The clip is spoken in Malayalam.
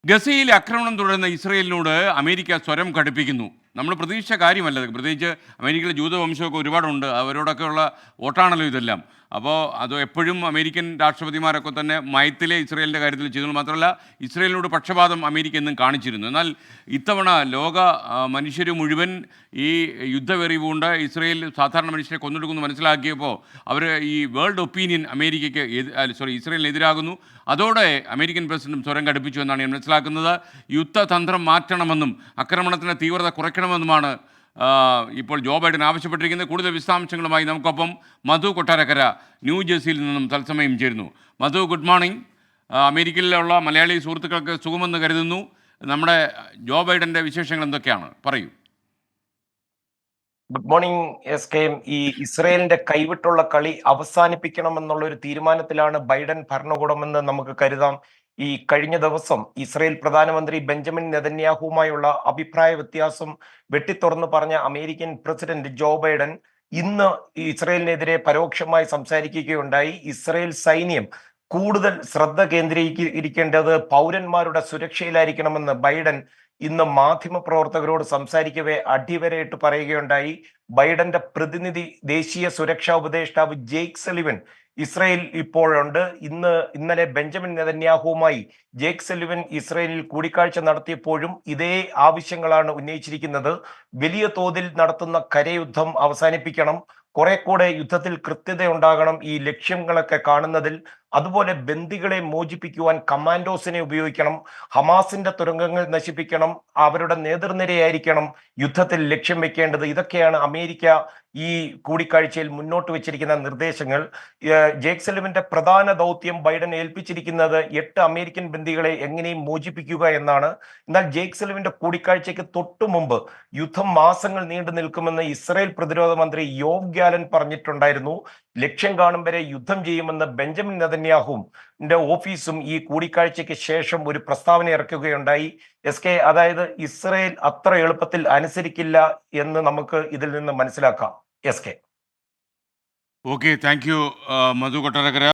ഗസയിൽ ആക്രമണം തുടരുന്ന ഇസ്രയേലിനോട് അമേരിക്ക സ്വരം കടുപ്പിക്കുന്നു. നമ്മൾ പ്രതീക്ഷിച്ച കാര്യമല്ല. പ്രത്യേകിച്ച് അമേരിക്കയിലെ ജൂതവംശമൊക്കെ ഒരുപാടുണ്ട്. അവരോടൊക്കെയുള്ള വോട്ടാണല്ലോ ഇതെല്ലാം. അപ്പോൾ അത് എപ്പോഴും അമേരിക്കൻ രാഷ്ട്രപതിമാരൊക്കെ തന്നെ മയത്തിലെ ഇസ്രയേലിൻ്റെ കാര്യത്തിൽ ചെയ്തു. മാത്രമല്ല, ഇസ്രയേലിനോട് പക്ഷപാതം അമേരിക്ക എന്നും കാണിച്ചിരുന്നു. എന്നാൽ ഇത്തവണ ലോക മനുഷ്യർ മുഴുവൻ ഈ യുദ്ധവെറി പൂണ്ട് ഇസ്രയേൽ സാധാരണ മനുഷ്യരെ കൊന്നെടുക്കുമെന്ന് മനസ്സിലാക്കിയപ്പോൾ അവർ ഈ വേൾഡ് ഒപ്പീനിയൻ അമേരിക്കയ്ക്ക് ഇസ്രയേലിനെതിരാകുന്നു. അതോടെ അമേരിക്കൻ പ്രസിഡന്റ് സ്വരം കടുപ്പിച്ചു എന്നാണ് ഞാൻ മനസ്സിലാക്കുന്നത്. യുദ്ധതന്ത്രം മാറ്റണമെന്നും ആക്രമണത്തിൻ്റെ തീവ്രത കുറയ്ക്കണമെന്നുമാണ് ഇപ്പോൾ ജോ ബൈഡൻ ആവശ്യപ്പെട്ടിരിക്കുന്നത്. കൂടുതൽ വിശദാംശങ്ങളുമായി നമുക്കൊപ്പം മധു കൊട്ടാരക്കര ന്യൂജേഴ്സിയിൽ നിന്നും തത്സമയം ചേരുന്നു. മധു, ഗുഡ് മോർണിംഗ്. അമേരിക്കയിലുള്ള മലയാളി സുഹൃത്തുക്കൾക്ക് സുഖമെന്ന് കരുതുന്നു. നമ്മുടെ ജോ ബൈഡൻ്റെ വിശേഷങ്ങൾ എന്തൊക്കെയാണ്, പറയൂ. Good morning S K. ഈ ഇസ്രയേലിന്റെ കൈവിട്ടുള്ള കളി അവസാനിപ്പിക്കണമെന്നുള്ള ഒരു തീരുമാനത്തിലാണ് ബൈഡൻ ഭരണകൂടമെന്ന് നമുക്ക് കരുതാം. ഈ കഴിഞ്ഞ ദിവസം ഇസ്രയേൽ പ്രധാനമന്ത്രി ബെഞ്ചമിൻ നെതന്യാഹുവുമായുള്ള അഭിപ്രായ വ്യത്യാസം വെട്ടിത്തുറന്ന് പറഞ്ഞ അമേരിക്കൻ പ്രസിഡന്റ് ജോ ബൈഡൻ ഇന്ന് ഇസ്രയേലിനെതിരെ പരോക്ഷമായി സംസാരിക്കുകയുണ്ടായി. ഇസ്രയേൽ സൈന്യം കൂടുതൽ ശ്രദ്ധ കേന്ദ്രീകരിക്കേണ്ടത് പൗരന്മാരുടെ സുരക്ഷയിലായിരിക്കണമെന്ന് ബൈഡൻ ഇന്ന് മാധ്യമ പ്രവർത്തകരോട് സംസാരിക്കവേ അടിവരയിട്ട് പറയുകയുണ്ടായി. ബൈഡന്റെ പ്രതിനിധി ദേശീയ സുരക്ഷാ ഉപദേഷ്ടാവ് ജേക്ക് സലിവൻ ഇസ്രയേൽ ഇപ്പോഴുണ്ട്. ഇന്നലെ ബെഞ്ചമിൻ നെതന്യാഹുവുമായി ജേക്ക് സലിവൻ ഇസ്രയേലിൽ കൂടിക്കാഴ്ച നടത്തിയപ്പോഴും ഇതേ ആവശ്യങ്ങളാണ് ഉന്നയിച്ചിരിക്കുന്നത്. വലിയ തോതിൽ നടത്തുന്ന കരയുദ്ധം അവസാനിപ്പിക്കണം, കുറെ കൂടെ യുദ്ധത്തിൽ കൃത്യത ഉണ്ടാകണം ഈ ലക്ഷ്യങ്ങളൊക്കെ കാണുന്നതിൽ. അതുപോലെ ബന്ദികളെ മോചിപ്പിക്കുവാൻ കമാൻഡോസിനെ ഉപയോഗിക്കണം, ഹമാസിന്റെ തുരങ്കങ്ങൾ നശിപ്പിക്കണം, അവരുടെ നേതൃനിരയായിരിക്കണം യുദ്ധത്തിൽ ലക്ഷ്യം വെക്കേണ്ടത്. ഇതൊക്കെയാണ് അമേരിക്ക ഈ കൂടിക്കാഴ്ചയിൽ മുന്നോട്ട് വെച്ചിരിക്കുന്ന നിർദ്ദേശങ്ങൾ. ജേക്ക് സലിവന്റെ പ്രധാന ദൗത്യം ബൈഡൻ ഏൽപ്പിച്ചിരിക്കുന്നത് 8 അമേരിക്കൻ ബന്ദികളെ എങ്ങനെയും മോചിപ്പിക്കുക എന്നാണ്. എന്നാൽ ജേക്ക് സലിവന്റെ കൂടിക്കാഴ്ചയ്ക്ക് തൊട്ടു മുമ്പ് യുദ്ധം മാസങ്ങൾ നീണ്ടു നിൽക്കുമെന്ന് ഇസ്രായേൽ പ്രതിരോധ മന്ത്രി യോവ് ഗാലൻ പറഞ്ഞിട്ടുണ്ടായിരുന്നു. ലക്ഷ്യം കാണും വരെ യുദ്ധം ചെയ്യുമെന്ന് ബെഞ്ചമിൻ നെതന്യാഹുവിന്റെ ഓഫീസും ഈ കൂടിക്കാഴ്ചയ്ക്ക് ശേഷം ഒരു പ്രസ്താവന ഇറക്കുകയുണ്ടായി. എസ് കെ, അതായത് ഇസ്രയേൽ അത്ര എളുപ്പത്തിൽ അനുസരിക്കില്ല എന്ന് നമുക്ക് ഇതിൽ നിന്ന് മനസ്സിലാക്കാം. S K. Okay, thank you Madhu Kottarakkara.